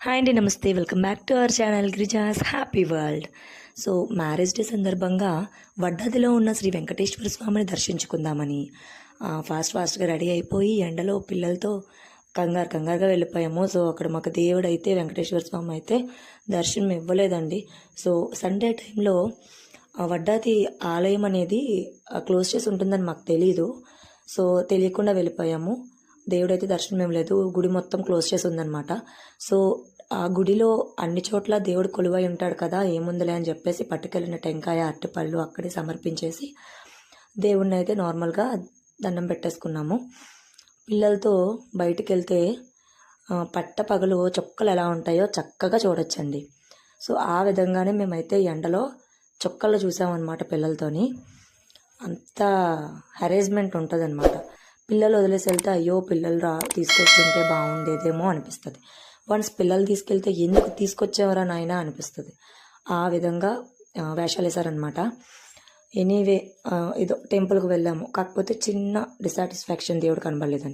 Hi అండి, నమస్తే. Welcome back to our channel Girija's happy world. So marriage day సందర్భంగా వడ్డాదిలో ఉన్న శ్రీ వెంకటేశ్వర స్వామిని దర్శించుకుందామని ఫాస్ట్గా రెడీ అయిపోయి ఎండలో పిల్లలతో కంగారుగా వెళ్ళిపోయాము. సో అక్కడ మాకు దేవుడు అయితే వెంకటేశ్వర స్వామి అయితే దర్శనం ఇవ్వలేదండి. సో సండే టైంలో వడ్డాది ఆలయం అనేది క్లోజ్ చేసి ఉంటుందని మాకు తెలీదు. సో తెలియకుండా వెళ్ళిపోయాము. దేవుడైతే దర్శనం ఏం లేదు, గుడి మొత్తం క్లోజ్ చేసి ఉందన్నమాట. సో ఆ గుడిలో అన్ని చోట్ల దేవుడు కొలువై ఉంటాడు కదా, ఏముందిలే అని చెప్పేసి పట్టుకెళ్ళిన టెంకాయ అరటిపళ్ళు అక్కడే సమర్పించేసి దేవుడిని అయితే నార్మల్గా దండం పెట్టేసుకున్నాము. పిల్లలతో బయటికి వెళ్తే పట్ట పగలు చొక్కలు ఎలా ఉంటాయో చక్కగా చూడొచ్చండి. సో ఆ విధంగానే మేమైతే ఎండలో చొక్కలు చూసామన్నమాట. పిల్లలతోని అంత హెరేస్మెంట్ ఉంటుంది అనమాట. పిల్లలు వదిలేసి వెళ్తే అయ్యో పిల్లలు తీసుకొచ్చుంటే బాగుండేదేమో అనిపిస్తుంది. వన్స్ పిల్లలు తీసుకెళ్తే ఎందుకు తీసుకొచ్చేవారా నాయన అనిపిస్తుంది. ఆ విధంగా వేషాలు వేశారనమాట. ఎనీవే ఏదో టెంపుల్కి వెళ్ళాము, కాకపోతే చిన్న డిసాటిస్ఫాక్షన్ దేవుడు కనబడలేదని.